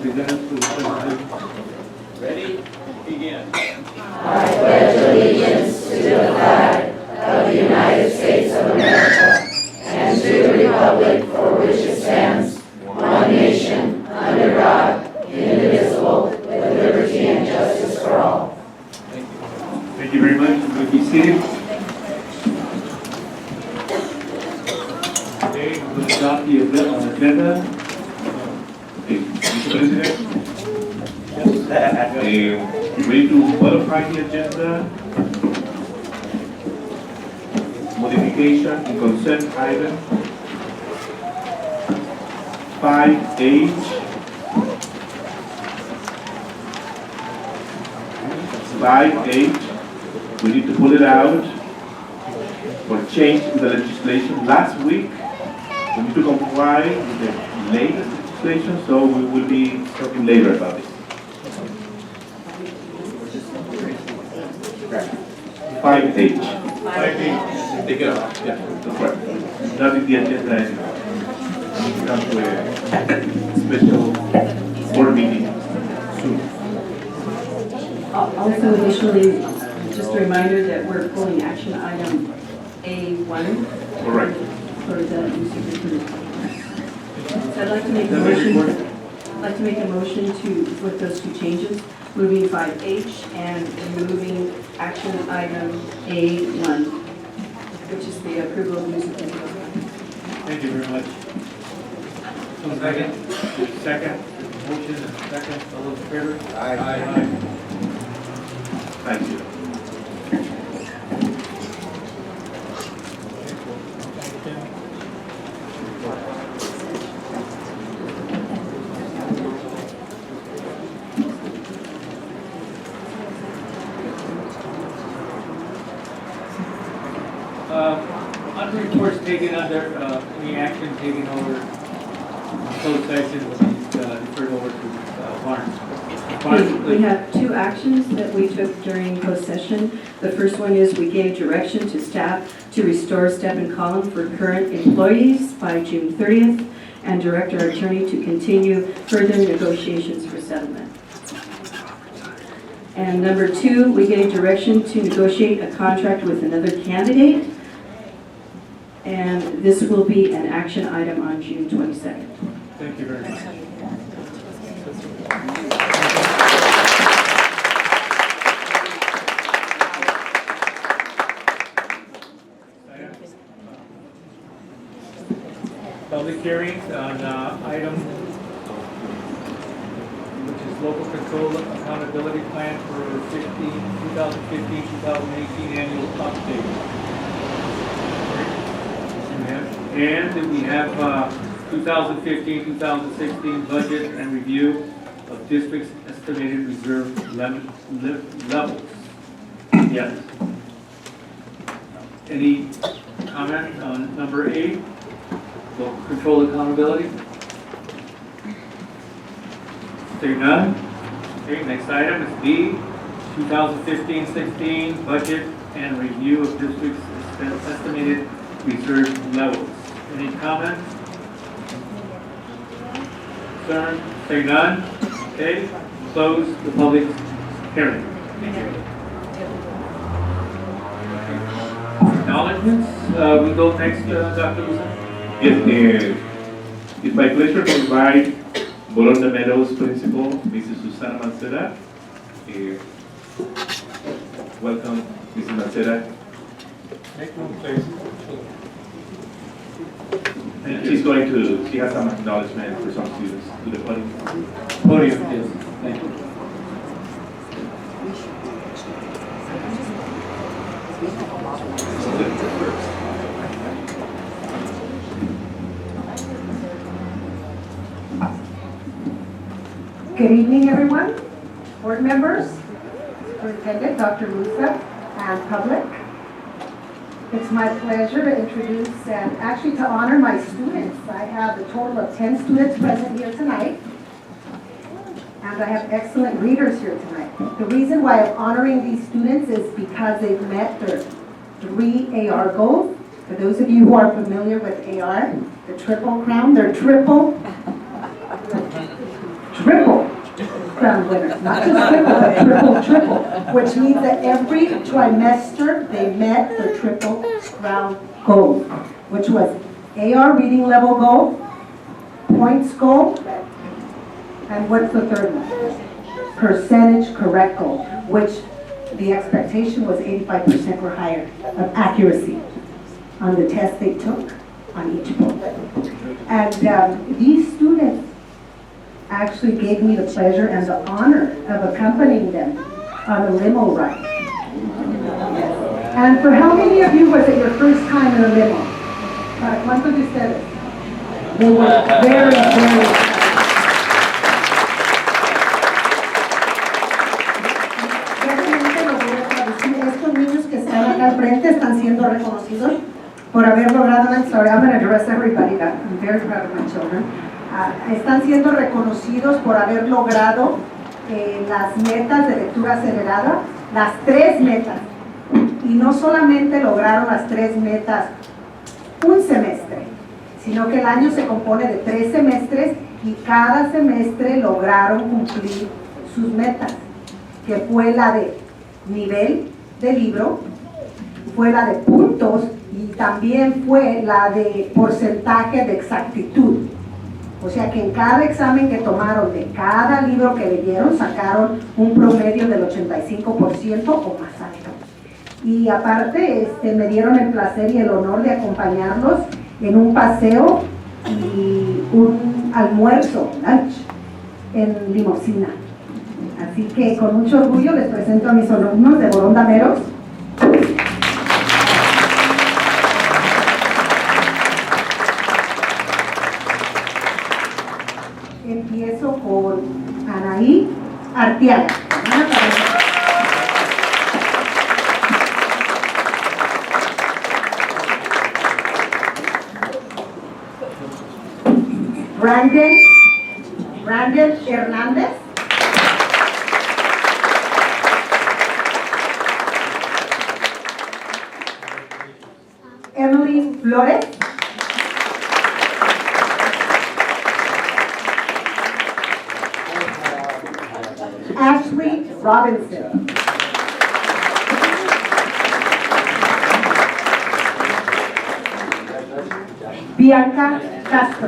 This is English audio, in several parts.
Superintendent, for the presentation. Ready? Begin. I pledge allegiance to the flag of the United States of America and to the republic for which it stands, one nation, under God, indivisible, with liberty and justice for all. Thank you very much. You may be seated. Okay, we'll adopt the agenda. Okay, Mr. President, we need to modify the agenda. Modification in consent item 5H. 5H. We need to pull it out for change in the legislation. Last week, we need to comply with the latest legislation, so we will be talking later about it. 5H. 5H. Take it out. Yeah, that's right. Not in the agenda anymore. We need to come to a special board meeting soon. Also, initially, just a reminder that we're pulling action item A1 Correct. for the new superintendent. So I'd like to make a motion to with those two changes, moving 5H and removing action item A1, which is the approval of new superintendent. Thank you very much. Second. Second. Motion and second. All those in favor? Aye. Thank you. Under reports taken under, any action taken over closed session will be deferred over to Barnes. We have two actions that we took during closed session. The first one is we gave direction to staff to restore step and column for current employees by June 30th and direct our attorney to continue further negotiations for settlement. And number two, we gave direction to negotiate a contract with another candidate. And this will be an action item on June 22nd. Thank you very much. Public hearings on item, which is local control accountability plan for 2015-2018 annual update. And we have 2015-2016 budget and review of district's estimated reserve levels. Yes. Any comment on number 8? Local control accountability? Seeing none? Okay, next item is B, 2015-16 budget and review of district's estimated reserve levels. Any comments? Concern? Seeing none? Okay, close the public hearing. Thank you. Acknowledgements. We go next, Dr. Luzon. Yes, it's my pleasure to invite Bologna Meadows Principal, Mrs. Susana Mancera. Welcome, Mrs. Mancera. Make room, please. And she's going to, she has some acknowledgement for some students to the podium. Podium, yes. Thank you. Good evening, everyone, board members, Superintendent Dr. Musa, and public. It's my pleasure to introduce and actually to honor my students. I have a total of 10 students present here tonight, and I have excellent readers here tonight. The reason why I'm honoring these students is because they've met their 3 AR goals. For those of you who are familiar with AR, the Triple Crown, they're triple triple crown winners, not just triple, but triple, which means that every trimester they met their triple crown goal, which was AR reading level goal, points goal, and what's the third one? Percentage correct goal, which the expectation was 85% or higher of accuracy on the test they took on each book. And these students actually gave me the pleasure and the honor of accompanying them on a limo ride. And for how many of you was it your first time in a limo? ¿Cuántos de ustedes? They were very, very... Estos niños que están acá al frente están siendo reconocidos por haber logrado, I'm sorry, I'm going to address everybody, I'm very proud of my children. Están siendo reconocidos por haber logrado las metas de lectura acelerada, las 3 metas. Y no solamente lograron las 3 metas un semestre, sino que el año se compone de 3 semestres y cada semestre lograron cumplir sus metas, que fue la de nivel de libro, fue la de puntos y también fue la de porcentaje de exactitud. O sea que en cada examen que tomaron de cada libro que leyeron sacaron un promedio del 85% o más alto. Y aparte me dieron el placer y el honor de acompañarlos en un paseo y un almuerzo, lunch, en limusina. Así que con mucho orgullo les presento a mis alumnos de Borondameros. Empiezo con Anaí Arteaga. Brandon Hernández. Emily Flores. Ashley Robinson. Bianca Castro.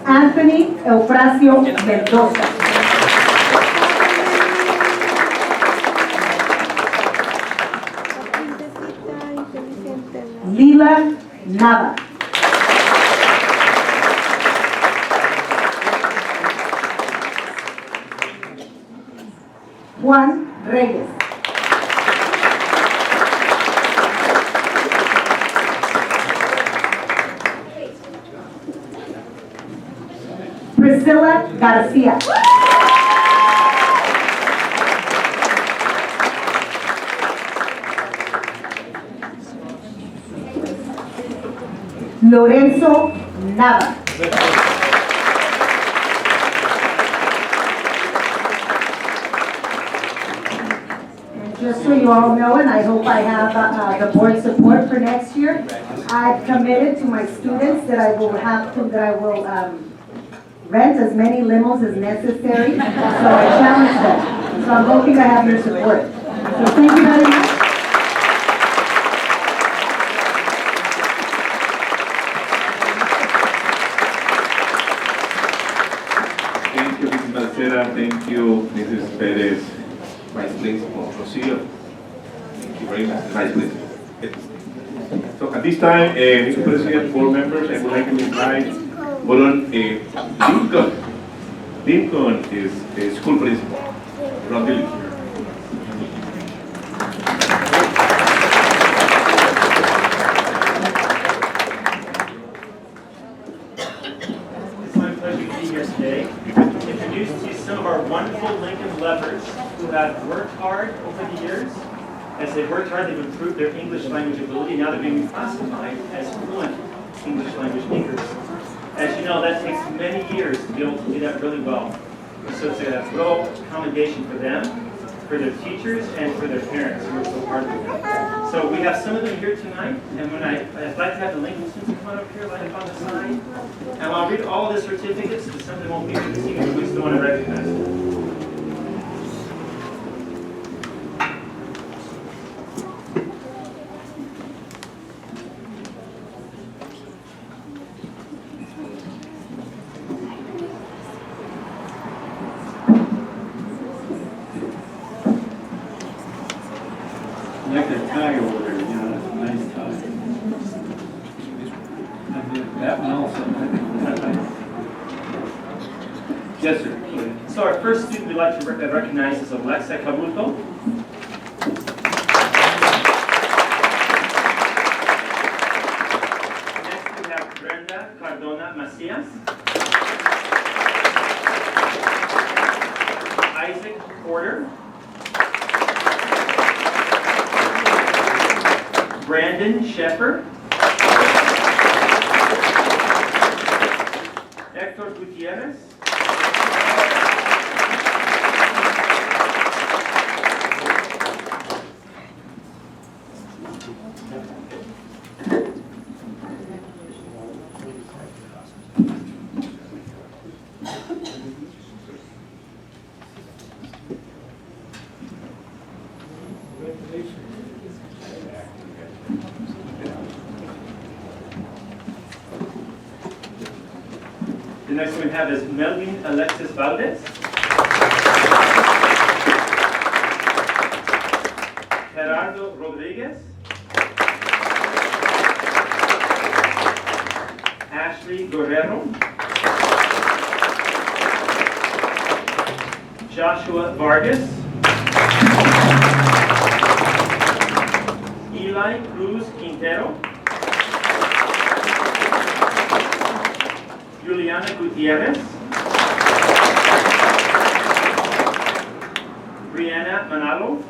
Anthony Eufrasio Mendoza. Lila Nava. Juan Reyes. Priscilla Garcia. Lorenzo Nava. And just so you all know, and I hope I have the board support for next year, I've committed to my students that I will rent as many limos as necessary, so I challenge them. So I'm hoping I have your support. So thank you very much. Thank you, Mrs. Balcera. Thank you, Mrs. Perez. Vice Principal Rocio. Thank you very much, Vice Principal. So at this time, Mr. President, board members, I would like to invite Lincoln. Lincoln is a school principal. Ron Dillon. It's my pleasure to be here today to introduce to you some of our wonderful Lincoln Leopards who have worked hard over the years. As they've worked hard, they've improved their English language ability. Now they're being classified as fluent English language speakers. As you know, that takes many years to be able to do that really well. So it's a real commendation for them. for their teachers, and for their parents who work so hard with them. So we have some of them here tonight, and I'd like to have the Lincoln students come on up here, line up on the side. And I'll read all the certificates, because some of them won't be here this evening, but we still want to recognize them. I like that tie over there, you know, that's a nice tie. That one also. Yes, sir. Go ahead. So our first student we'd like to recognize is Alexa Cabuto. Next we have Brenda Cardona Macias. Isaac Porter. Brandon Sheffer. Hector Gutierrez. The next one we have is Melvin Alexis Valdez. Gerardo Rodriguez. Ashley Guerrero. Joshua Vargas. Eli Cruz Quintero. Juliana Gutierrez. Brianna Manalo.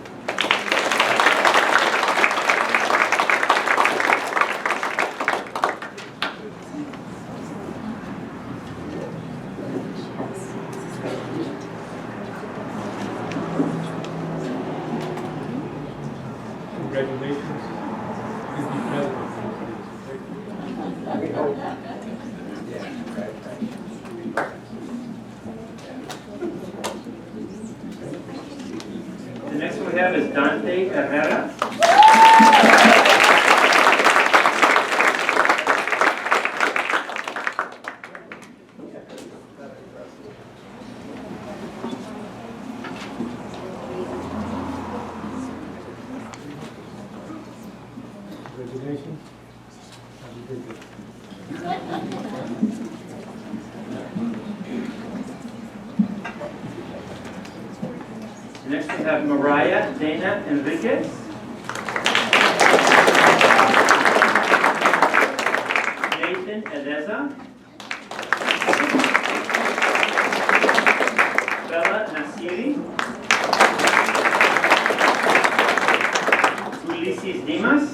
Congratulations. Please be present. The next one we have is Dante Herrera. Congratulations. Have a good day. Next we have Mariah Dana Enriquez. Nathan Edeza. Bella Nasiri. Ulysses Dimas.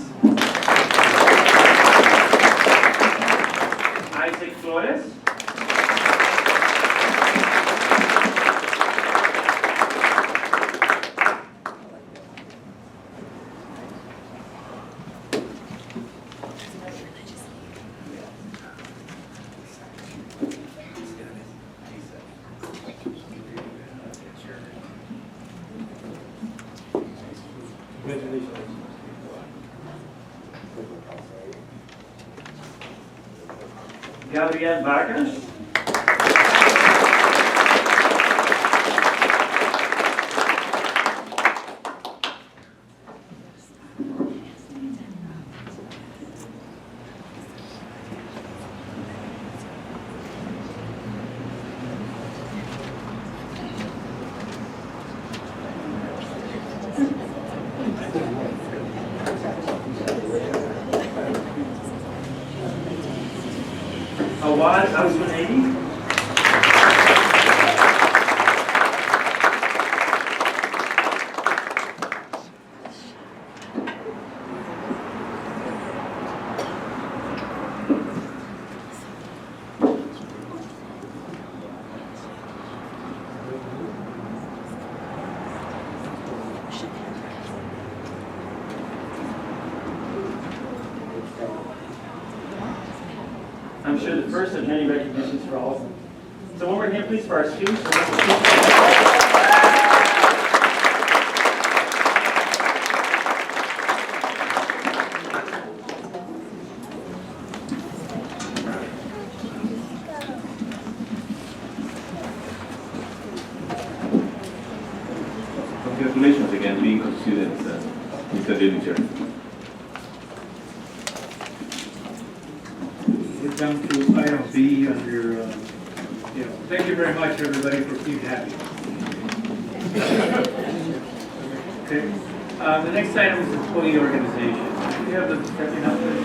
Isaac Flores. Congratulations. Gabriel Vargas. Awad Al-Zunaidi. I'm sure the first of many recognitions for all of them. So one more hand, please, for our students. Congratulations again, being a student, Mr. Dillinger. We're down to item B under, thank you very much, everybody, for being happy. Okay, the next item is employee organization. Do you have the stepping up there?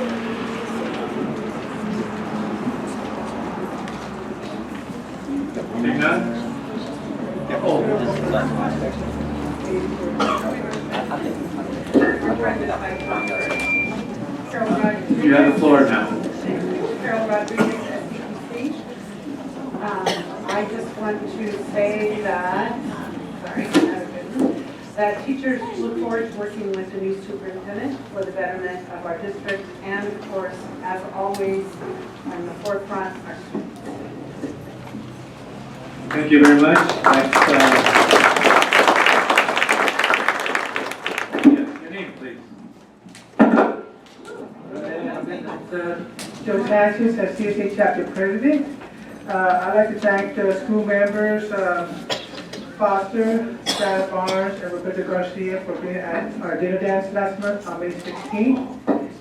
Seeing none? You have the floor now. Carol Rodriguez, SCESD. I just want to say that teachers look forward to working with the new superintendent for the betterment of our district, and of course, as always, on the forefront, our students. Thank you very much. Your name, please. Joe Sanchez, as CSA Chapter President. I'd like to thank the school members, Foster, Sarah Barnes, and Roberto Garcia for being at our dinner dance last month on May 16th.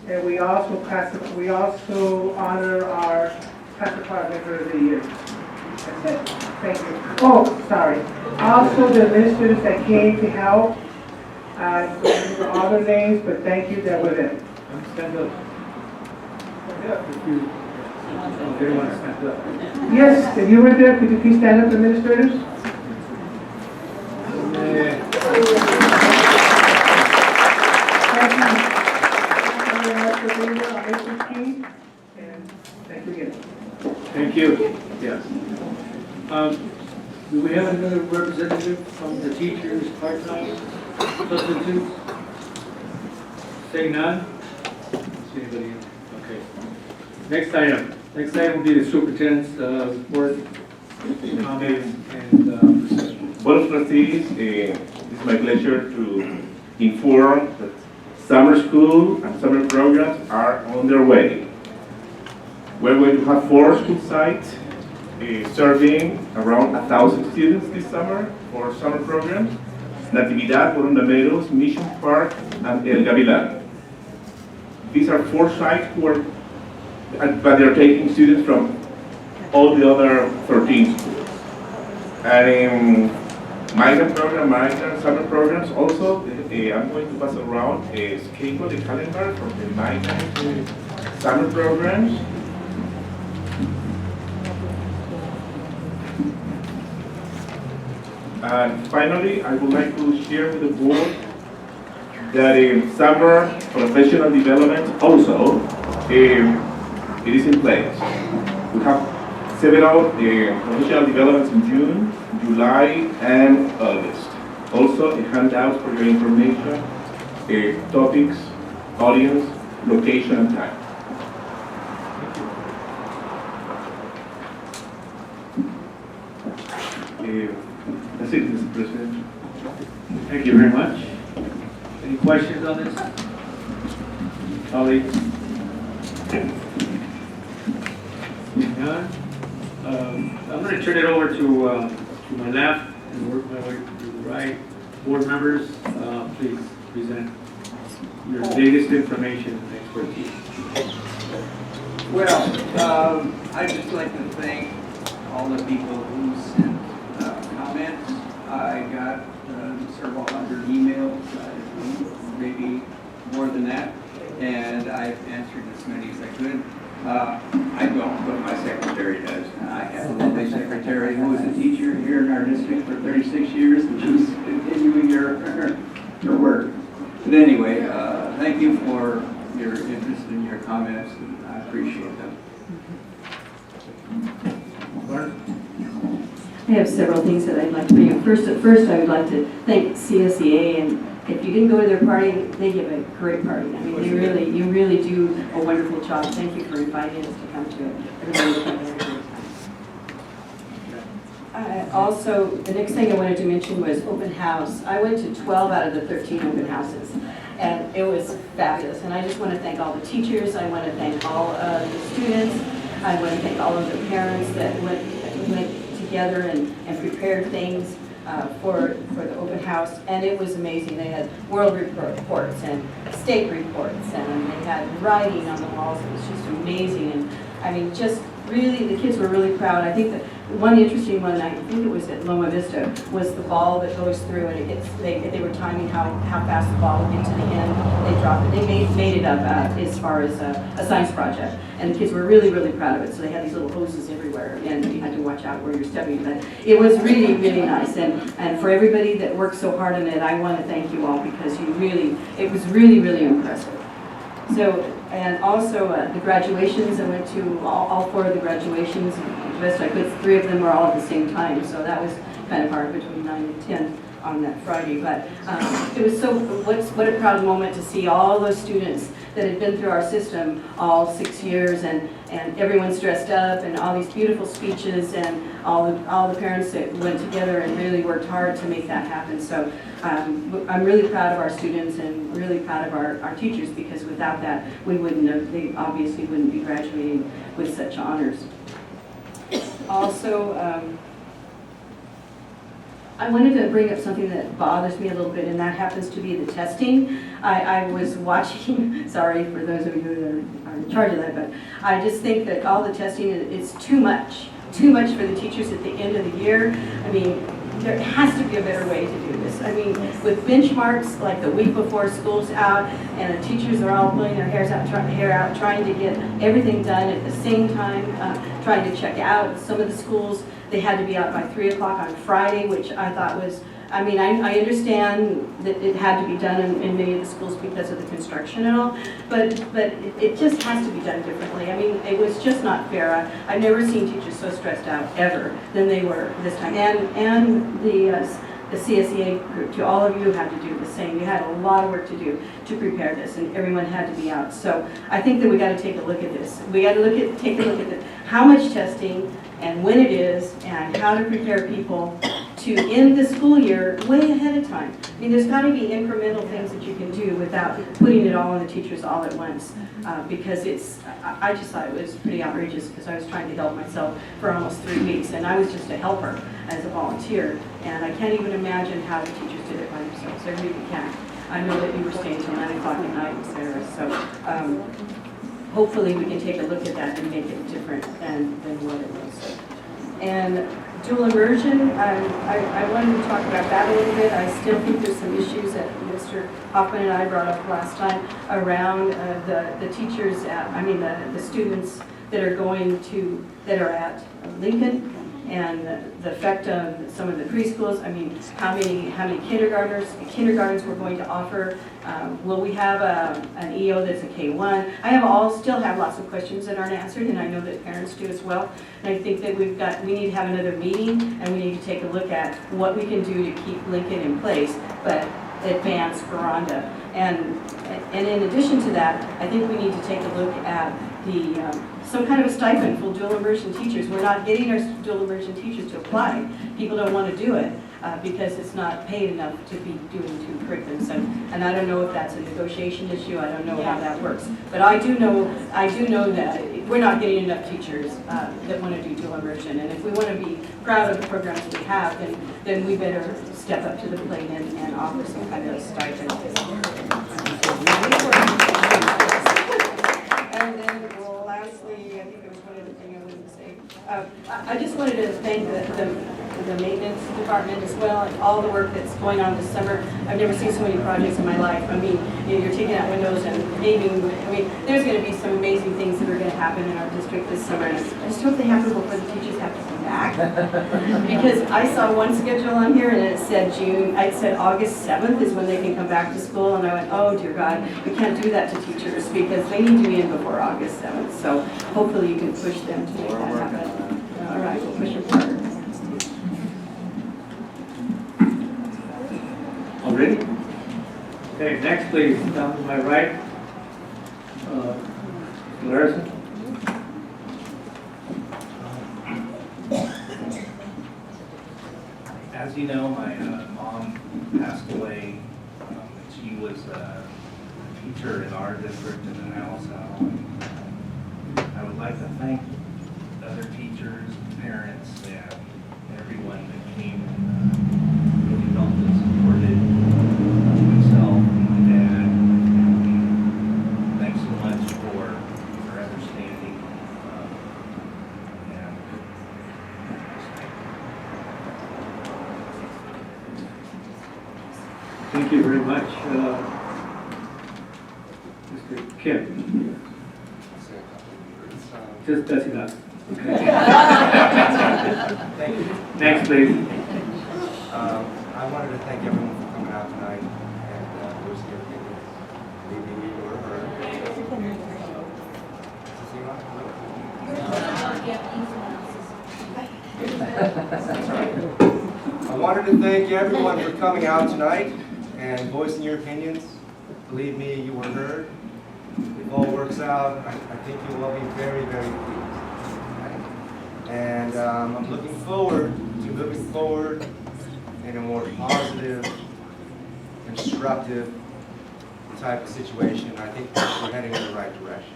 And we also honor our Pastor Park Member of the Year. That's it. Thank you. Oh, sorry. Also, the administrators that came to help. I don't remember all their names, but thank you, that were there. Stand up. If you don't want to stand up. Yes, if you were there, could you please stand up, administrators? Thank you very much for being there on May 16th, and thank you again. Thank you. Yes. Do we have another representative from the teachers, part-time substitutes? Saying none? See anybody? Okay. Next item. Next item will be the superintendent's report, comments, and procedures. Board of Trustees, it's my pleasure to inform that summer school and summer programs are on their way. We're going to have 4 school sites serving around 1,000 students this summer for summer programs. Natividad, Boronda Meadows, Mission Park, and El Gavilan. These are 4 sites but they're taking students from all the other 13 schools. And minor summer programs also, I'm going to pass around a schedule, a calendar for the minor summer programs. And finally, I would like to share with the board that in summer professional development also, it is in place. We have several professional developments in June, July, and August. Also, a handout for your information, topics, audience, location, and time. That's it, Mr. President. Thank you very much. Any questions on this? Colleagues? None? I'm going to turn it over to my left and work my way to the right. Board members, please present your latest information and expertise. Well, I'd just like to thank all the people who sent comments. I got several hundred emails, maybe more than that, and I've answered as many as I could. I don't, but my secretary does. I have a lovely secretary who is a teacher here in our district for 36 years, and she's continuing her work. But anyway, thank you for your interest and your comments, and I appreciate them. I have several things that I'd like to bring up. First, I would like to thank CSEA and if you didn't go to their party, they give a great party. I mean, you really do a wonderful job. Thank you for inviting us to come to it. Everybody came very good. Also, the next thing I wanted to mention was open house. I went to 12 out of the 13 open houses, and it was fabulous. And I just want to thank all the teachers. I want to thank all the students. I want to thank all of the parents that went together and prepared things for the open house. And it was amazing. They had world reports and state reports, and they had writing on the walls. It was just amazing. And I mean, just really, the kids were really proud. I think that one interesting one, I think it was at Loma Vista, was the ball that goes through and it gets, they were timing how fast the ball would get to the end. They dropped it. They made it up as far as a science project. And the kids were really, really proud of it. So they had these little hoses everywhere and you had to watch out where you're stepping. But it was really, really nice. And for everybody that worked so hard on it, I want to thank you all because it was really, really impressive. So, and also the graduations, I went to all 4 of the graduations. The best I could, 3 of them were all at the same time, so that was kind of hard between 9 and 10 on that Friday. But it was what a proud moment to see all those students that had been through our system all 6 years, and everyone's dressed up, and all these beautiful speeches, and all the parents that went together and really worked hard to make that happen. So I'm really proud of our students and really proud of our teachers, because without that, they obviously wouldn't be graduating with such honors. Also, I wanted to bring up something that bothers me a little bit, and that happens to be the testing. I was watching, sorry for those of you that are in charge of that, but I just think that all the testing is too much for the teachers at the end of the year. I mean, there has to be a better way to do this. I mean, with benchmarks like the week before school's out, and the teachers are all pulling their hair out, trying to get everything done at the same time, trying to check out. Some of the schools, they had to be out by 3 o'clock on Friday, which I thought was, I mean, I understand that it had to be done in many of the schools because of the construction and all, but it just has to be done differently. I mean, it was just not fair. I've never seen teachers so stressed out ever than they were this time. And the CSEA group, to all of you, had to do the same. You had a lot of work to do to prepare this, and everyone had to be out. So I think that we got to take a look at this. We got to take a look at how much testing and when it is, and how to prepare people to end the school year way ahead of time. I mean, there's got to be incremental things that you can do without putting it all on the teachers all at once, because I just thought it was pretty outrageous, because I was trying to help myself for almost 3 weeks, and I was just a helper as a volunteer, and I can't even imagine how the teachers did it by themselves. I really can't. I know that you were staying till 9 o'clock at night, etc. So hopefully we can take a look at that and make it different than what it was. And dual immersion, I wanted to talk about that a little bit. I still think there's some issues that Mr. Hoffman and I brought up last time around the teachers, the students that are that are at Lincoln, and the effect of some of the preschools. I mean, how many kindergartens we're going to offer. Will we have an EO that's a K-1? Still have lots of questions that aren't answered, and I know that parents do as well. And I think that we need to have another meeting, and we need to take a look at what we can do to keep Lincoln in place, but advance Veranda. And in addition to that, I think we need to take a look at some kind of a stipend for dual immersion teachers. We're not getting our dual immersion teachers to apply. People don't want to do it because it's not paid enough to be doing 2 curriculums. And I don't know if that's a negotiation issue. I don't know how that works. But I do know that we're not getting enough teachers that want to do dual immersion. And if we want to be proud of the programs that we have, then we better step up to the plate and offer some kind of stipend. And then, lastly, I think there was one other thing I wanted to say. I just wanted to thank the maintenance department as well, and all the work that's going on this summer. I've never seen so many projects in my life. I mean, you're taking out windows and paving. I mean, there's going to be some amazing things that are going to happen in our district this summer. And I just hope they happen before the teachers have to come back. Because I saw one schedule on here and it said August 7th is when they can come back to school. And I went, oh dear God, we can't do that to teachers because they need to be in before August 7th. So hopefully you can push them to make that happen. All right, we'll push them forward. Already? Okay, next please, down to my right. Larson. As you know, my mom passed away. She was a teacher in our district and in Alisal. I would like to thank other teachers, parents, and everyone that came and really helped and supported myself and my dad. And thanks so much for understanding. And Thank you very much, Mr. Kim. Just that's enough. Okay. Thank you. Next, please. I wanted to thank everyone for coming out tonight and voicing your opinions, leaving me or her. I wanted to thank everyone for coming out tonight and voicing your opinions. Believe me, you were heard. If all works out, I think you will all be very, very pleased. And I'm looking forward to moving forward in a more positive, constructive type of situation. I think we're heading in the right direction.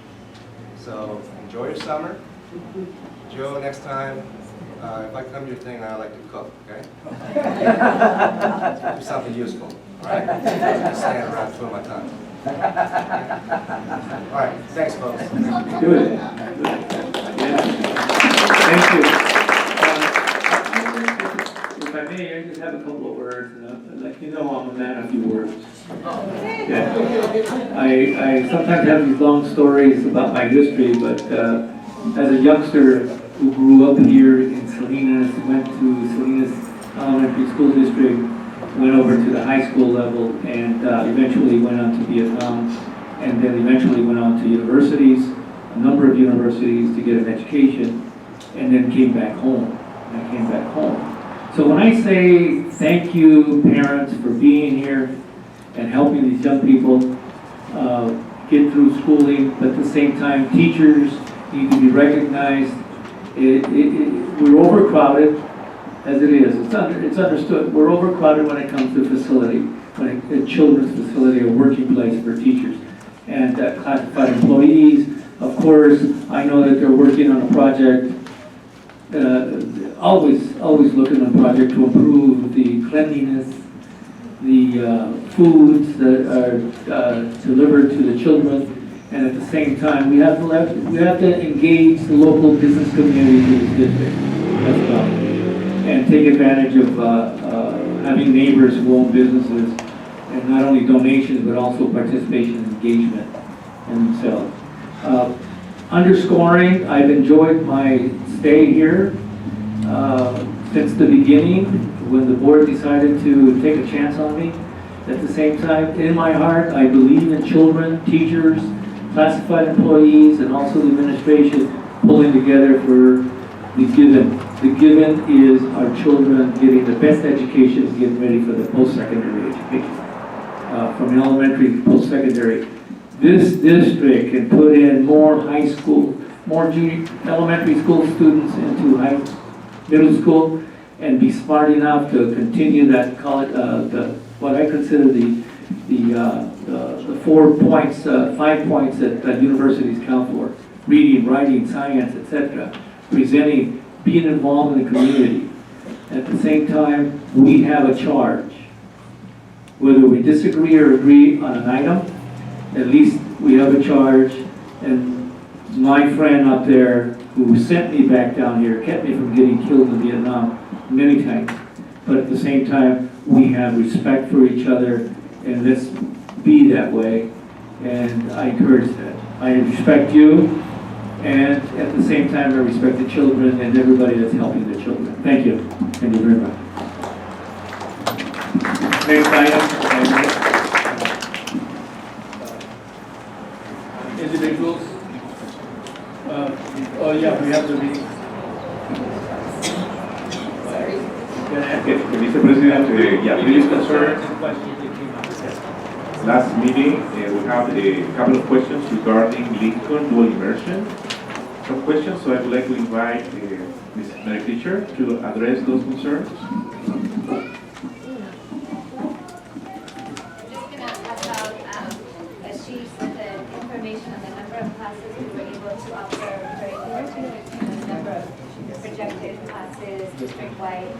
So enjoy your summer. Joe, next time, if I come to your thing, I like to cook, okay? Do something useful, all right? Just stand around twiddling my thumbs. All right, thanks, folks. Good. Yeah. Thank you. If I may, I just have a couple of words. Like you know, I'm a man of few words. Yeah. I sometimes have these long stories about my history, but as a youngster who grew up here in Salinas, went to Salinas Elementary School District, went over to the high school level, and eventually went on to Vietnam, and then eventually went on to universities, a number of universities to get an education, and then came back home. So when I say thank you, parents, for being here and helping these young people get through schooling, but at the same time, teachers need to be recognized. We're overcrowded, as it is. It's understood. We're overcrowded when it comes to facility, a children's facility, a working place for teachers. And classified employees, of course, I know that they're working on a project, always looking on a project to improve the cleanliness, the foods that are delivered to the children, and at the same time, we have to engage the local business community to this district as well, and take advantage of having neighbors who own businesses, and not only donations but also participation and engagement in themselves. Underscoring, I've enjoyed my stay here since the beginning, when the board decided to take a chance on me. At the same time, in my heart, I believe in children, teachers, classified employees, and also the administration pulling together for the given. The given is our children getting the best education, getting ready for the post-secondary education. From elementary to post-secondary. This district can put in more high school, more elementary school students into middle school, and be smart enough to continue that college, what I consider the 4 points, 5 points that universities count for: reading, writing, science, etc. Presenting, being involved in the community. At the same time, we have a charge. Whether we disagree or agree on an item, at least we have a charge. And my friend up there who sent me back down here kept me from getting killed in Vietnam many times. But at the same time, we have respect for each other, and let's be that way. And I encourage that. I respect you, and at the same time, I respect the children and everybody that's helping the children. Thank you. Thank you very much. Next item. Individuals. Oh yeah, we have to be. Mr. President, yeah, please. Concerns and questions that came up. last meeting, we have a couple of questions regarding Lincoln dual immersion. Some questions, so I would like to invite Ms. Mary Teacher to address those concerns. Information on the number of classes we were able to offer during the number of projected classes district-wide.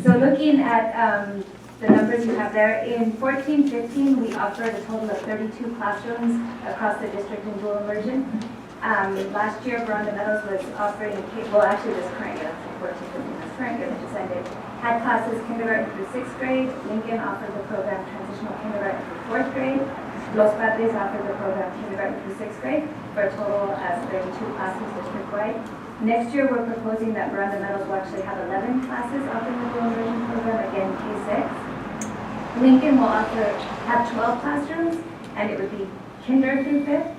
So looking at the numbers you have there, in 14-15, we offered a total of 32 classrooms across the district in dual immersion. Last year, Veranda Meadows was offering, well, actually this current year, 14-15, this current year that just ended, had classes kindergarten through 6th grade. Lincoln offered the program transitional kindergarten through 4th grade. Los Padres offered the program kindergarten through 6th grade for a total of 32 classes district-wide. Next year, we're proposing that Veranda Meadows will actually have 11 classes offering the dual immersion program, again K6. Lincoln will have 12 classrooms, and it would be kinder through 5th.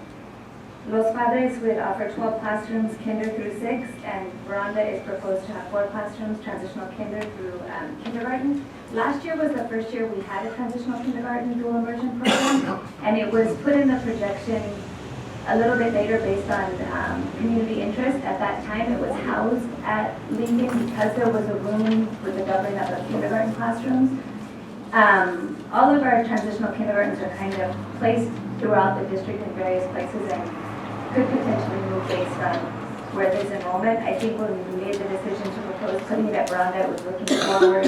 Los Padres would offer 12 classrooms, kinder through 6th, and Veranda is proposed to have 4 classrooms, transitional kinder through kindergarten. Last year was the first year we had a transitional kindergarten dual immersion program, and it was put in the projection a little bit later based on community interest. At that time, it was housed at Lincoln because there was a room with the doubling of the kindergarten classrooms. All of our transitional kindergartens are kind of placed throughout the district in various places and could potentially move based on where there's enrollment. I think when we made the decision to propose putting it at Veranda, it was looking forward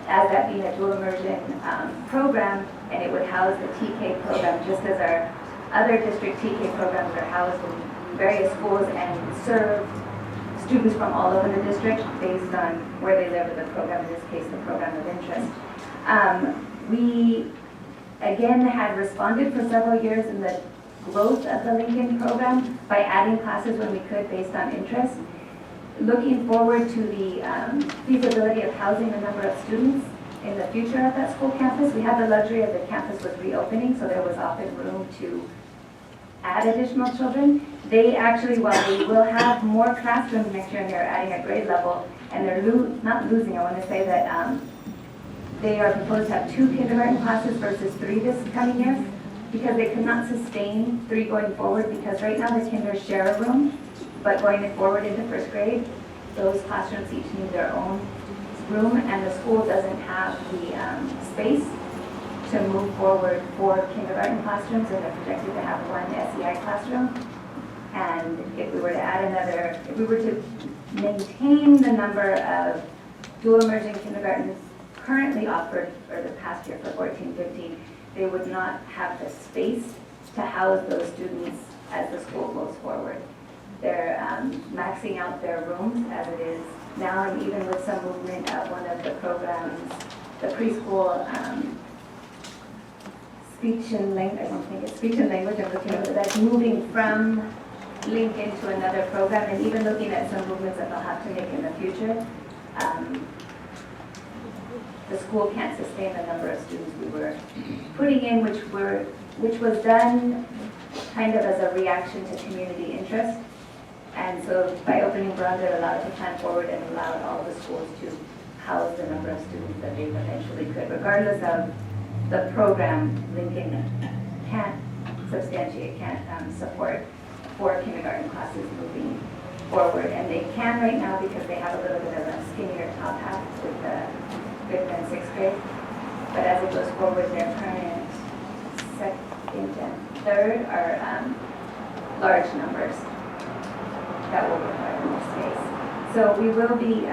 as that being a dual immersion program, and it would house the TK program just as our other district TK programs are housed in various schools and serve students from all over the district based on where they live in the program, in this case, the program of interest. We, again, had responded for several years in the growth of the Lincoln program by adding classes when we could based on interest. Looking forward to the feasibility of housing a number of students in the future at that school campus. We had the luxury of the campus was reopening, so there was often room to add additional children. They actually, while they will have more classrooms next year and they're adding a grade level, and they're not losing, I want to say that they are proposed to have 2 kindergarten classes versus 3 this coming year, because they could not sustain 3 going forward, because right now the kinders share a room, but going forward into 1st grade, those classrooms each need their own room, and the school doesn't have the space to move forward 4 kindergarten classrooms, and they're projected to have 1 SEI classroom. And if we were to add another, if we were to maintain the number of dual immersion kindergartens currently offered for the past year for 14-15, they would not have the space to house those students as the school goes forward. They're maxing out their rooms as it is now, and even with some movement of one of the programs, the preschool speech and language, I don't think it's speech and language, I'm looking at it, that's moving from Lincoln to another program, and even looking at some movements that they'll have to make in the future. The school can't sustain the number of students we were putting in, which was done kind of as a reaction to community interest. And so by opening Veranda, it allowed to plan forward and allowed all the schools to house the number of students that they eventually could. Regardless of the program, Lincoln can't substantiate, can't support 4 kindergarten classes moving forward. And they can right now because they have a little bit of a skinnier top half with the 5th and 6th grade. But as it goes forward, their current 2nd and 3rd are large numbers that will require more space. So we will be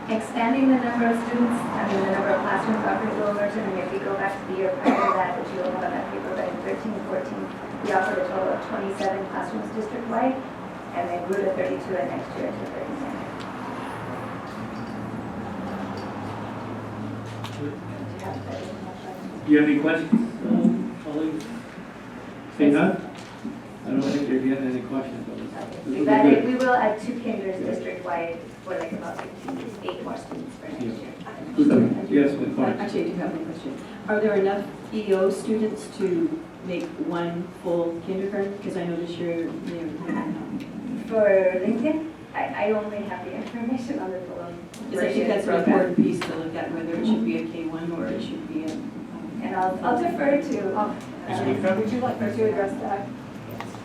expanding the number of students, the number of classrooms offered dual immersion, and if we go back to the year prior to that, which you'll have on that paper, but in 13-14, we offered a total of 27 classrooms district-wide, and then grew to 32, and next year to 39. Do you have any questions, colleagues? Say none? I don't think you're Anybody have any questions on this? This will be We good. will add 2 kinders district-wide for like about 8 more students for next Yeah. year. Good. Yes, good point. Actually, I do have one question. Are there enough EO students to make one full kindergarten? Because I know this year they're For Lincoln, I only have the information on the full because I think that's an important piece to look at, whether it should be a K1 or it should be a. And I'll defer to, Would you like me to address that,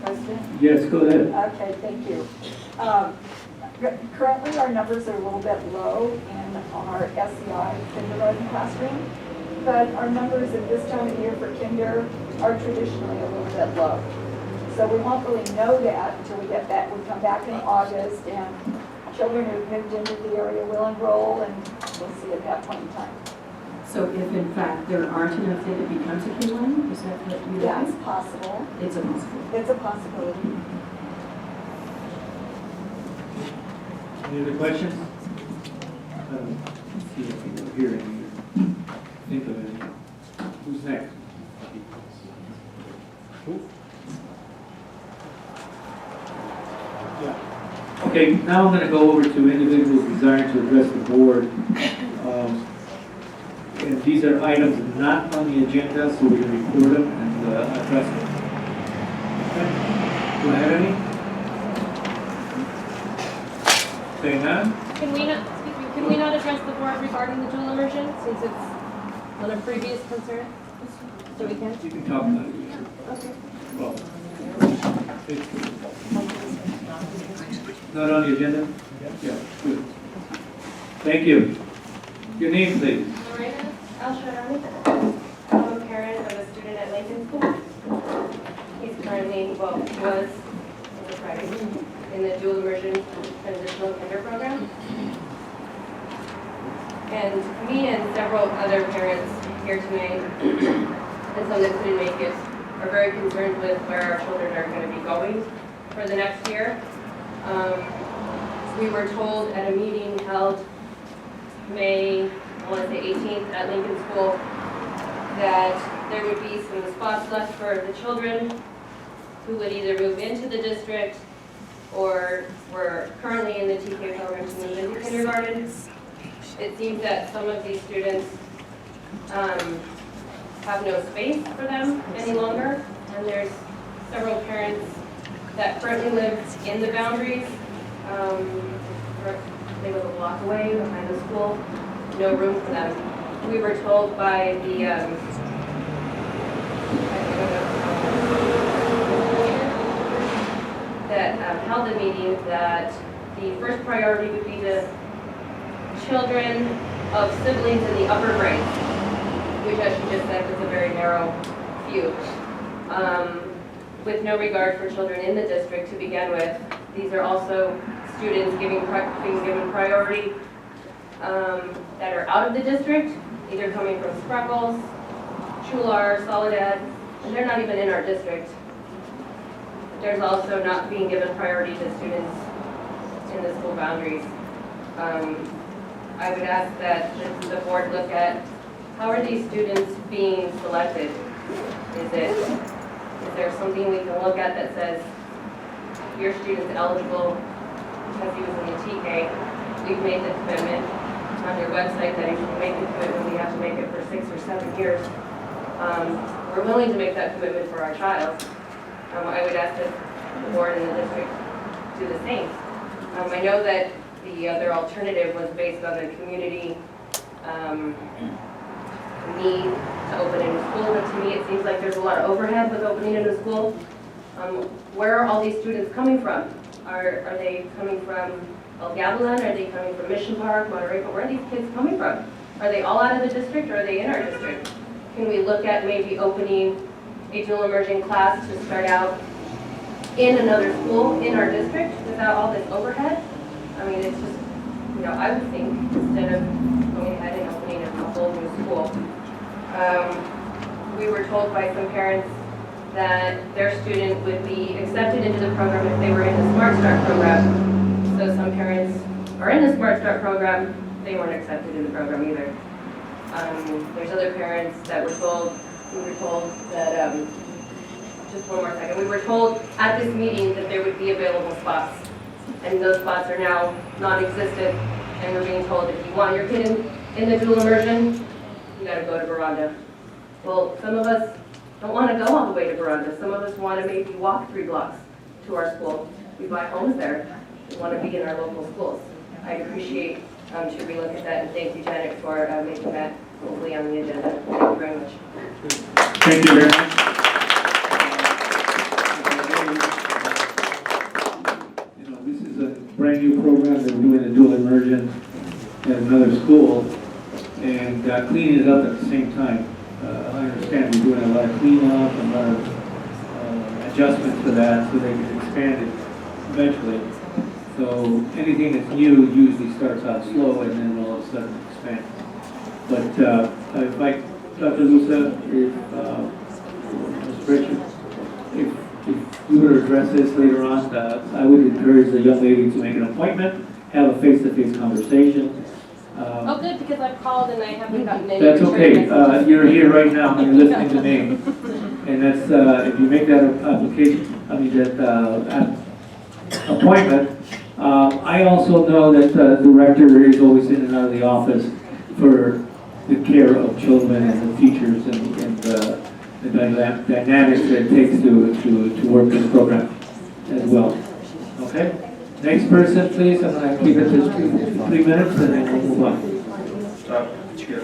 President? Yes, go ahead. Okay, thank you. Currently, our numbers are a little bit low in our SCI kindergarten classroom, but our numbers at this time of year for kinder are traditionally a little bit low. So we won't really know that until we get back. We come back in August, and children who've moved into the area will enroll, and we'll see at that point in time. So if in fact there aren't enough, then it becomes a K1? Is that what you That's think? possible. It's a possibility. It's a possibility. Any other questions? Let's see if we hear any. Think of any. Who's next? Yeah. Okay, now I'm going to go over to individuals desiring to address the board. And these are items not on the agenda, so we're going to record them and address them. Okay. Do I have any? Saying none? Can we not, excuse me, can we not address the board regarding the dual immersion since it's on a previous concern? So we can? You can talk about it. Okay. Well, it's not on the agenda? Yeah, good. Thank you. Your name, please. Salinas, I'm a parent of a student at Lincoln School. He's currently, well, was in the dual immersion transitional kinder program. And me and several other parents here tonight, and some that couldn't make it, are very concerned with where our children are going to be going for the next year. We were told at a meeting held May, I want to say 18th at Lincoln School, that there would be some spots left for the children who would either move into the district or were currently in the TK program to move into kindergarten. It seems that some of these students have no space for them any longer, and there's several parents that currently live in the boundaries. They live a block away behind the school, no room for them. We were told by the that held the meeting that the first priority would be the children of siblings in the upper grades, which, as she just said, was a very narrow few. With no regard for children in the district to begin with, these are also students being given priority that are out of the district, either coming from Spreckles, Chular, Soledad, and they're not even in our district. There's also not being given priority to students in the school boundaries. I would ask that the board look at how are these students being selected? Is there something we can look at that says your student's eligible because he was in the TK? We've made the commitment on your website that if you make the commitment, we have to make it for 6 or 7 years. We're willing to make that commitment for our child. I would ask that the board and the district do the same. I know that the other alternative was based on the community need to open a new school, but to me it seems like there's a lot of overhead with opening a new school. Where are all these students coming from? Are they coming from El Gavilan? Are they coming from Mission Park, Monterey? Where are these kids coming from? Are they all out of the district or are they in our district? Can we look at maybe opening a dual immersion class to start out in another school in our district without all this overhead? I mean, it's just, I would think instead of going ahead and opening a whole new school. We were told by some parents that their student would be accepted into the program if they were in the Smart Start program. So some parents are in the Smart Start program, they weren't accepted in the program either. There's other parents that we were told that just one more second. We were told at this meeting that there would be available spots, and those spots are now non-existent, and we're being told if you want your kid in the dual immersion, you gotta go to Veranda. Well, some of us don't want to go all the way to Veranda. Some of us want to maybe walk 3 blocks to our school. We buy homes there. We want to be in our local schools. I'd appreciate to relook at that, and thank you, Janet, for making that hopefully on the agenda. Thank you very much. Thank you very much. You know, this is a brand new program that we're doing a dual immersion at another school, and cleaning it up at the same time. I understand we're doing a lot of cleanup and a lot of adjustments to that so they can expand it eventually. So anything that's new usually starts out slow and then all of a sudden expands. But I'd like Dr. Lusa, if Mr. Richard, if you were to address this later on, I would encourage the young lady to make an appointment, have a face-to-face conversation. Oh, good, because I've called and I haven't gotten any. That's okay. You're here right now and you're listening to me. And that's, if you make that application, appointment. I also know that the director is always in and out of the office for the care of children and the teachers and the dynamics that it takes to work this program as well. Okay? Next person, please. I'm going to keep it to 3 minutes and then we'll move on.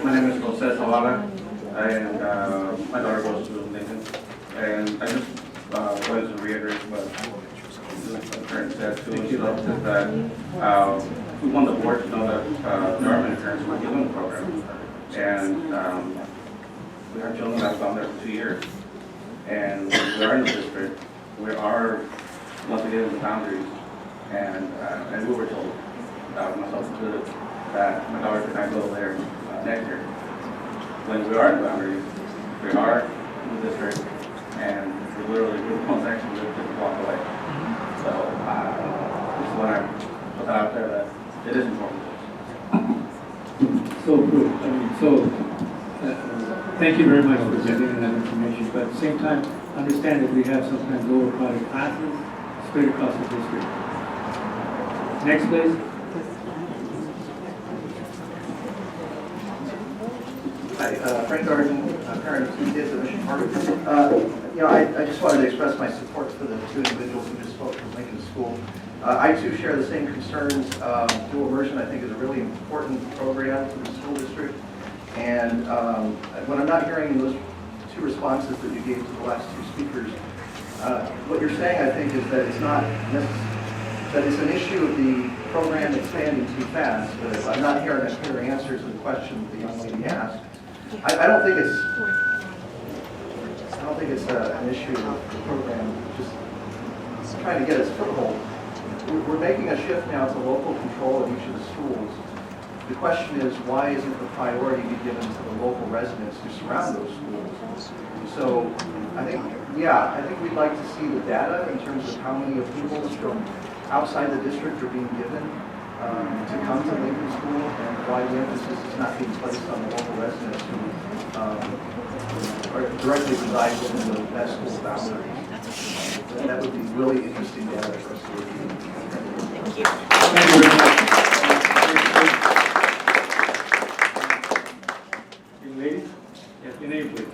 My name is Jose Zavala, and my daughter goes to Lincoln. And I just wanted to reiterate what the parent said to us, is that we want the board to know that there are many parents who are doing the program. And we have children that have gone there for 2 years. And we are in the district. We are once again in the boundaries. And we were told, myself included, that my daughter could not go there next year. When we are in the boundaries, we are in the district, and we're literally one section just a block away. So just want to put that out there that it is important. So, thank you very much for presenting that information. But at the same time, understand that we have sometimes lower quality classes spread across the district. Next, please. Hi, Frank Garden, parent of 2 kids at Mission Park. I just wanted to express my support for the 2 individuals who just spoke from Lincoln School. I too share the same concerns. Dual immersion, I think, is a really important program for the school district. And what I'm not hearing in those 2 responses that you gave to the last 2 speakers, what you're saying, I think, is that it's not that it's an issue of the program expanding too fast. But I'm not hearing clear answers to the question the young lady asked. I don't think it's an issue of the program just trying to get its foothold. We're making a shift now to local control of each of the schools. The question is, why isn't the priority be given to the local residents who surround those schools? So I think we'd like to see the data in terms of how many approvals from outside the district are being given to come to Lincoln School, and why the emphasis is not being placed on the local residents who are directly reside within that school boundary. That would be really interesting data for us to review. Thank you. Thank you very much. Young lady? Yes, your name, please.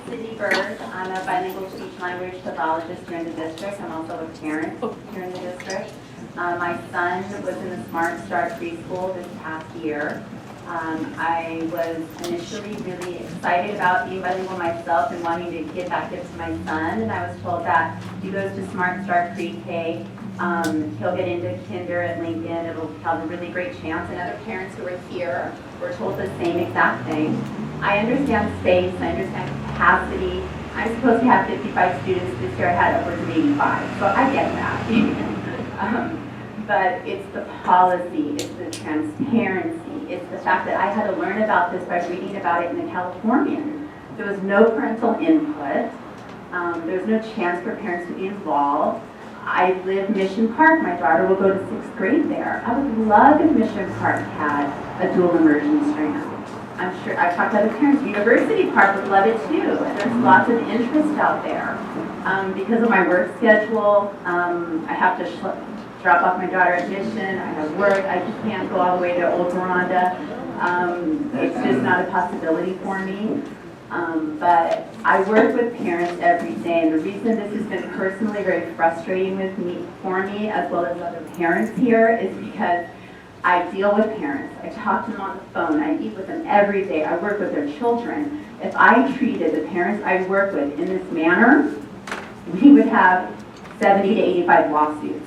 Cindy Bird. I'm a bilingual speech language pathologist here in the district. I'm also a parent here in the district. My son was in the Smart Start preschool this past year. I was initially really excited about being bilingual myself and wanting to give that gift to my son. And I was told that if he goes to Smart Start pre-K, he'll get into kinder at Lincoln. It'll have a really great chance. And other parents who are here were told the same exact thing. I understand space. I understand capacity. I'm supposed to have 55 students. This year I had upwards of 85. So I get that. But it's the policy, it's the transparency, it's the fact that I had to learn about this by reading about it in the Californian. There was no parental input. There was no chance for parents to be involved. I live Mission Park. My daughter will go to 6th grade there. I would love if Mission Park had a dual immersion strand. I'm sure, I've talked to other parents, University Park would love it too. There's lots of interest out there. Because of my work schedule, I have to drop off my daughter at Mission, I have work, I just can't go all the way to Old Veranda. It's just not a possibility for me. But I work with parents every day, and the reason this has been personally very frustrating for me, as well as other parents here, is because I deal with parents. I talk to them on the phone. I eat with them every day. I work with their children. If I treated the parents I work with in this manner, we would have 70 to 85 lawsuits.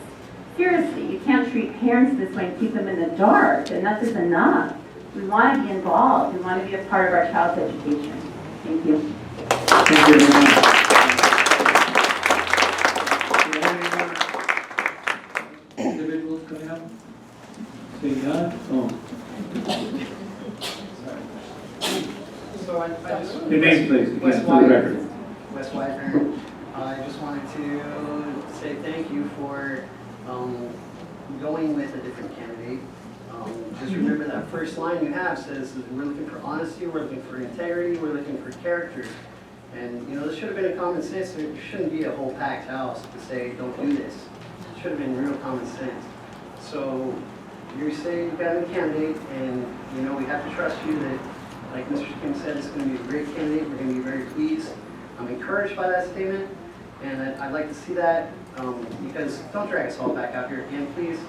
Seriously, you can't treat parents this way and keep them in the dark. Enough is enough. We want to be involved. We want to be a part of our child's education. Thank you. Thank you very much. Do you have any more individuals coming up? Seeing none? Oh. So I just... Your name, please, again, Wes for the White, record. Wes Whitener. I just wanted to say thank you for going with a different candidate. Just remember that first line you have says that we're looking for honesty, we're looking for integrity, we're looking for character. And you know, this should have been a common sense. There shouldn't be a whole packed house to say don't do this. It should have been real common sense. So you say you've got a candidate, and you know we have to trust you that, like Mr. Kim said, it's going to be a great candidate. We're going to be very pleased. I'm encouraged by that statement, and I'd like to see that because don't drag us all back out here again, please.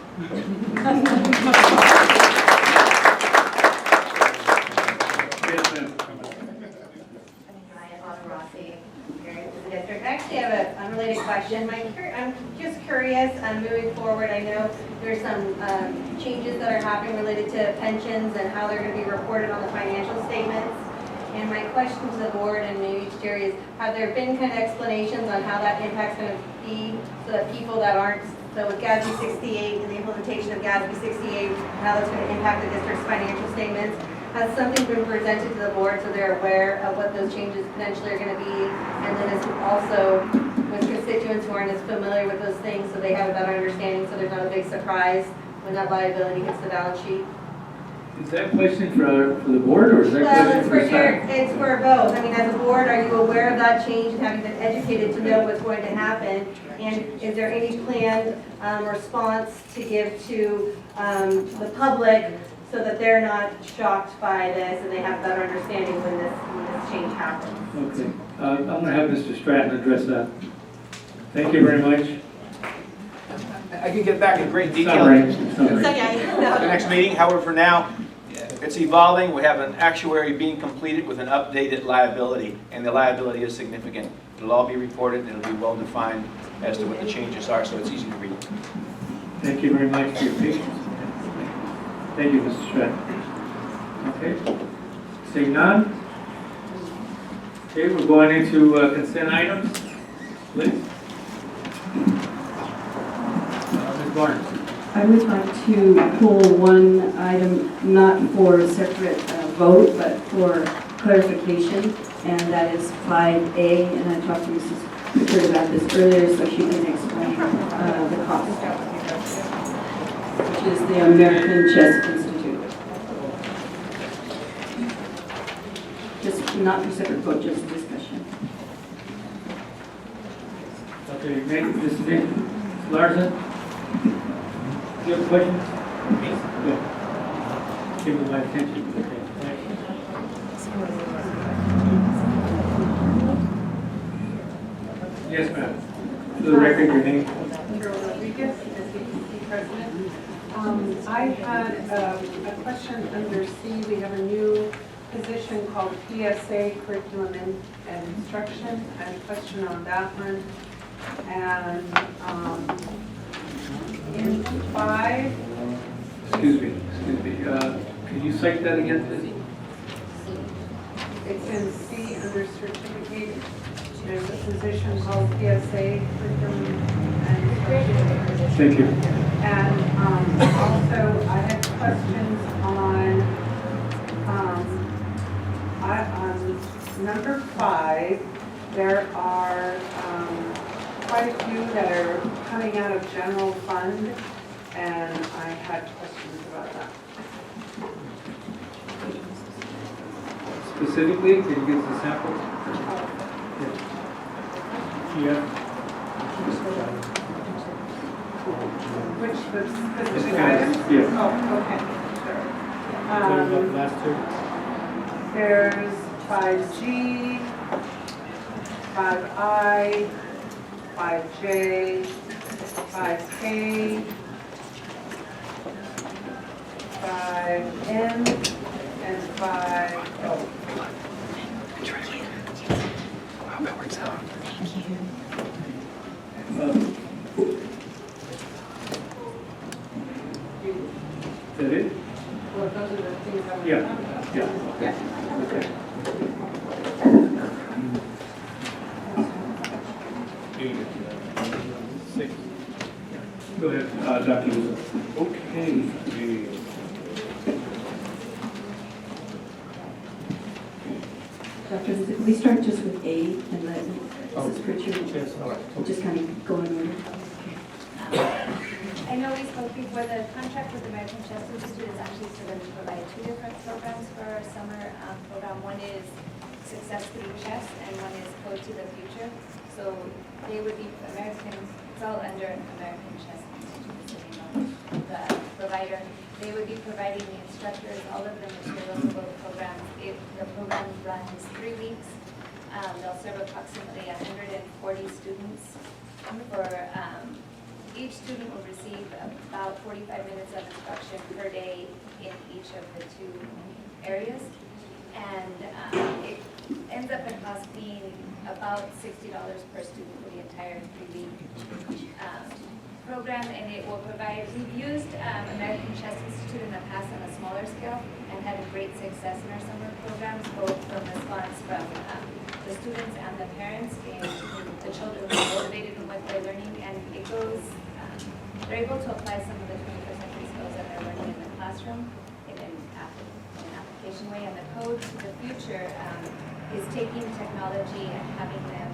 I actually have an unrelated question. I'm just curious, moving forward, I know there's some changes that are happening related to pensions and how they're going to be reported on the financial statements. And my question to the board and maybe to Jerry is, have there been kind of explanations on how that impact's going to be so that people that aren't, so with GASB 68 and the implementation of GASB 68, how that's going to impact the district's financial statements? Has something been presented to the board so they're aware of what those changes potentially are going to be? And then it's also with constituents who aren't as familiar with those things so they have a better understanding so there's not a big surprise when that liability hits the balance sheet? Is that question for the board, or is that question for staff? It's for both. I mean, as a board, are you aware of that change and have you been educated to know what's going to happen? And is there any planned response to give to the public so that they're not shocked by this and they have a better understanding when this change happens? Okay. I'm going to have Mr. Stratton address that. Thank you very much. I can get back in great detail Summary. at the next meeting. However, for now, it's evolving. We have an actuary being completed with an updated liability, and the liability is significant. It'll all be reported, and it'll be well defined as to what the changes are, so it's easy to read. Thank you very much for your patience. Thank you, Mr. Stratton. Okay. Seeing none? Okay, we're going into consent items. Please. Ms. Barnes. I would like to pull one item, not for separate vote, but for clarification, and that is 5A, and I talked to Mrs. Richard about this earlier, so she can explain the cost, which is the American Chess Institute. Just not for separate vote, just a discussion. Okay, Ms. Larson? Do you have questions? Yeah. Give me my attention. Okay. Thank you. Yes, ma'am. For the record, your name. Carol Rodriguez, SCESD President. I had a question under C. We have a new position called PSA, Curriculum and Instruction. I had a question on that one. And in 5. Excuse me. Can you cite that again, please? It's in C under certificate. There's a position called PSA, Curriculum and Instruction. Thank you. And also, I had questions on number 5. There are quite a few that are coming out of general fund, and I had questions about that. specifically? Can you give us a sample? Yeah. Which the It's specific kind items? of- yeah. Oh, okay, sure. Talking about the last two. There's 5G, 5I, 5J, 5K, 5N, and 5O. Is that it? Well, those are the things I want to Yeah, talk about. yeah. Yeah. Okay. Go ahead, Dr. Lewis. Okay. Dr. Lizzie, can we start just with A and let Mrs. Pritchard just kind of go in order? I know we spoke before, the contract with American Chess Institute is actually for them to provide two different programs for our summer program. One is Success Through Chess and one is Code to the Future. So they would be it's all under American Chess Institute, so they know the provider. They would be providing the instructors all of the materials for the program. The program runs 3 weeks. They'll serve approximately 140 students. Each student will receive about 45 minutes of instruction per day in each of the 2 areas. And it ends up in cost being about $60 per student for the entire 3-week program. And it will provide, we've used American Chess Institute in the past on a smaller scale and had a great success in our summer programs, both from response from the students and the parents, and the children who are motivated in what they're learning. And it goes, they're able to apply some of the 21st century skills that they're learning in the classroom in an application way. And the Code to the Future is taking technology and having them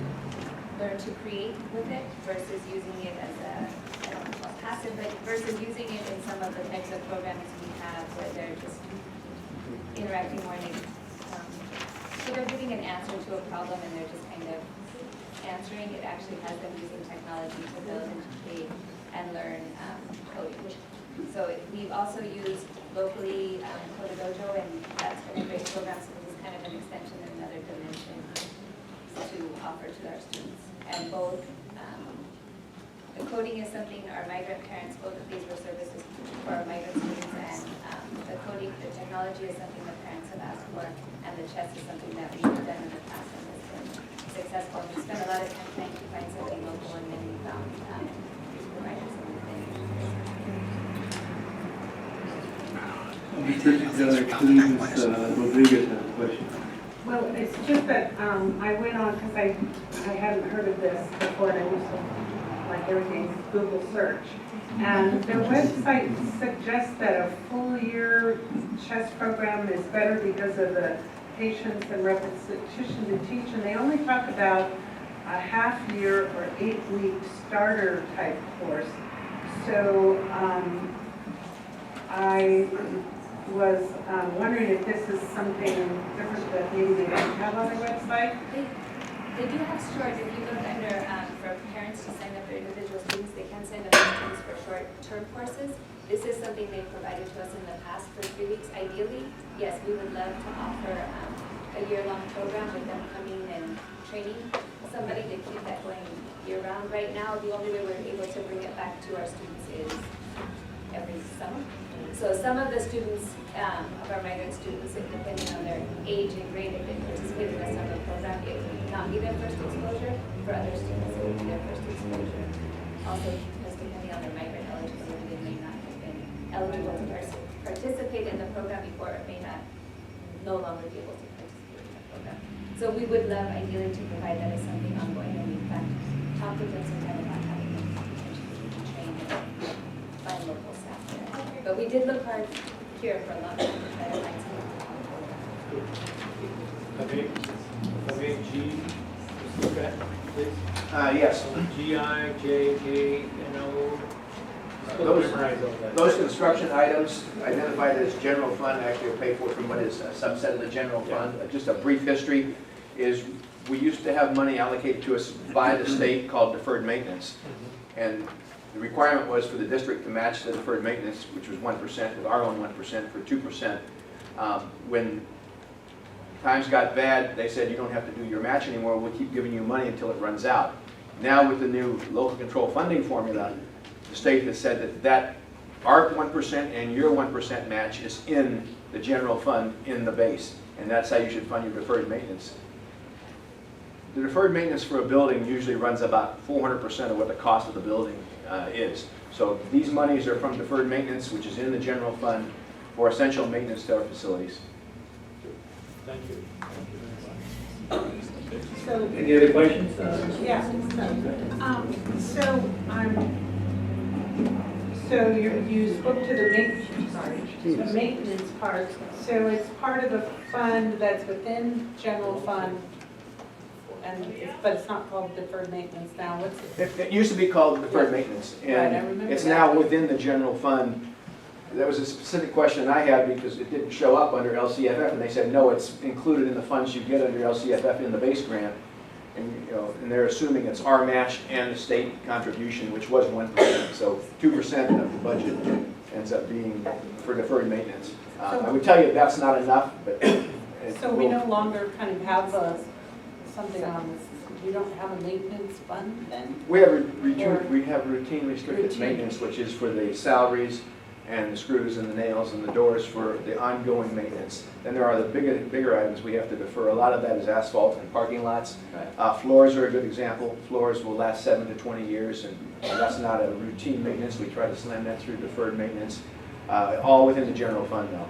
learn to create with it versus using it as a, I don't know, passive, but versus using it in some of the types of programs we have where they're just interacting more. So they're giving an answer to a problem and they're just kind of answering. It actually has them using technology to build and to create and learn coding. So we've also used locally Code Dojo, and that's been a great program. So this is kind of an extension and another dimension to offer to our students. And both, the coding is something our migrant parents, both of these were services for our migrant students, and the coding, the technology is something the parents have asked for, and the chess is something that we've done in the past and has been successful. We spent a lot of time trying to find something local, and then we found these providers and Ms. Rodriguez has a question. Well, it's just that I went on, because I hadn't heard of this before, and I used to, like everything, Google search. And their website suggests that a full year chess program is better because of the patience and repetition to teach. And they only talk about a half year or 8-week starter type course. So I was wondering if this is something different that maybe they don't have on their website. They do have short, if you look under, for parents to sign up their individual students, they can sign up their students for short-term courses. This is something they provided to us in the past for 3 weeks. Ideally, yes, we would love to offer a year-long program with them coming and training somebody to keep that going year-round. Right now, the only way we're able to bring it back to our students is every summer. So some of the students, of our migrant students, depending on their age and grade, if they participate in a summer program, it would not be their first exposure. For other students, it would be their first exposure. Also, because depending on their migrant eligibility, they may not have been eligible to participate in the program before, or may not no longer be able to participate in the program. So we would love ideally to provide that as something ongoing, and we've talked with them sometime about having them potentially train and find local staff there. But we did look hard here for a long time to try to find something. Okay, G, look at, please. Yes. G-I-J-K-N-O. Those construction items identified as general fund actually are paid for from what is a subset of the general fund. Just a brief history is we used to have money allocated to us by the state called deferred maintenance. And the requirement was for the district to match the deferred maintenance, which was 1%, with our own 1% for 2%. When times got bad, they said you don't have to do your match anymore, we'll keep giving you money until it runs out. Now with the new local control funding formula, the state has said that our 1% and your 1% match is in the general fund in the base, and that's how you should fund your deferred maintenance. The deferred maintenance for a building usually runs about 400% of what the cost of the building is. So these monies are from deferred maintenance, which is in the general fund for essential maintenance to our facilities. Thank you. So, Any other questions? yeah, so you spoke to the maintenance part, so it's part of the fund that's within general fund, but it's not called deferred maintenance now, what's it? It used to be called deferred maintenance, Right, I and remember it's that. now within the general fund. That was a specific question I had because it didn't show up under LCFF, and they said, no, it's included in the funds you get under LCFF in the base grant. And, you know, and they're assuming it's our match and the state contribution, which was 1%. So 2% of the budget ends up being for deferred maintenance. I would tell you that's not enough, but. So we no longer kind of have something on, we don't have a maintenance fund then? We have routine restricted Routine. maintenance, which is for the salaries and the screws and the nails and the doors for the ongoing maintenance. Then there are the bigger items we have to defer. A lot of that is asphalt and parking lots. Floors are a good example. Floors will last 7 to 20 years, and that's not a routine maintenance. We try to slam that through deferred maintenance. All within the general fund now.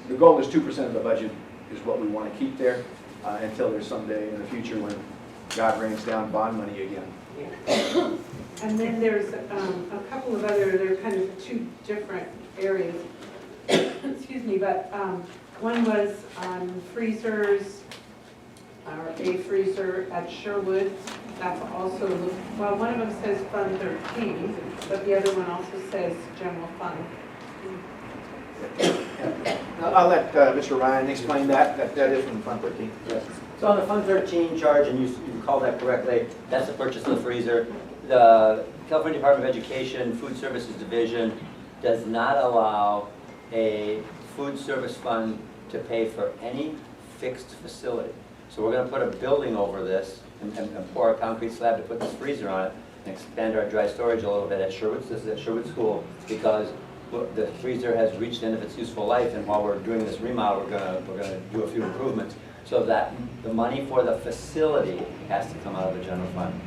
The goal is 2% of the budget is what we want to keep there until there's someday in the future when God rains down bond money again. And then there's a couple of other, they're kind of two different areas, excuse me, but one was on freezers, or a freezer at Sherwood. That's also, well, one of them says Fund 13, but the other one also says General Fund. I'll let Mr. Ryan explain that. That is from Fund 13. Yes. So on the Fund 13 charge, and you recall that correctly, that's the purchase of the freezer. The California Department of Education Food Services Division does not allow a food service fund to pay for any fixed facility. So we're going to put a building over this and pour a concrete slab to put this freezer on it and expand our dry storage a little bit at Sherwood. This is at Sherwood School because the freezer has reached the end of its useful life, and while we're doing this remodel, we're going to do a few improvements so that the money for the facility has to come out of the general fund.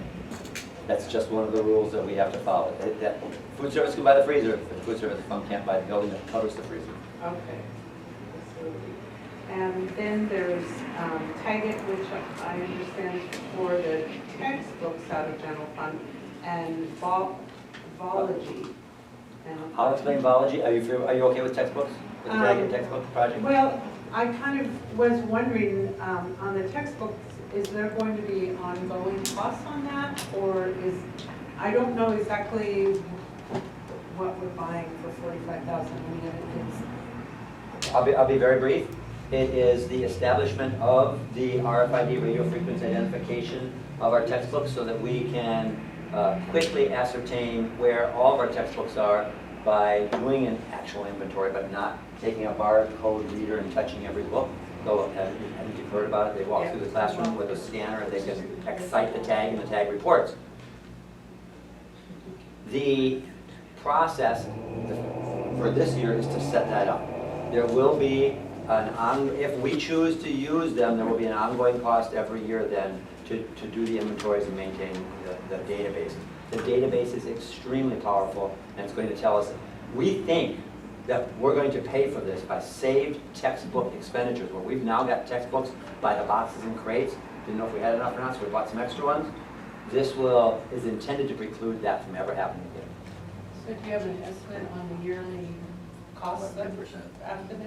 That's just one of the rules that we have to follow. That food service can buy the freezer, but the food service fund can't buy the building that covers the freezer. Okay. And then there's Taggett, which I understand is for the textbooks out of general fund, and Vology. I'll explain Vology. Are you okay with textbooks? With the Taggett textbook project? Well, I kind of was wondering, on the textbooks, is there going to be ongoing costs on that? Or I don't know exactly what we're buying for $45,000. I'll be very brief. It is the establishment of the RFID radio frequency identification of our textbooks so that we can quickly ascertain where all of our textbooks are by doing an actual inventory, but not taking a barcode reader and touching every book. So, I think you've heard about it. They walk through the classroom with a scanner and they can excite the tag and the tag reports. The process for this year is to set that up. There will be if we choose to use them, there will be an ongoing cost every year then to do the inventories and maintain the database. The database is extremely powerful, and it's going to tell us, we think that we're going to pay for this by saved textbook expenditures, where we've now got textbooks by the boxes and crates. Didn't know if we had enough or not, so we bought some extra ones. This is intended to preclude that from ever happening again. So do you have an estimate on the yearly cost after that?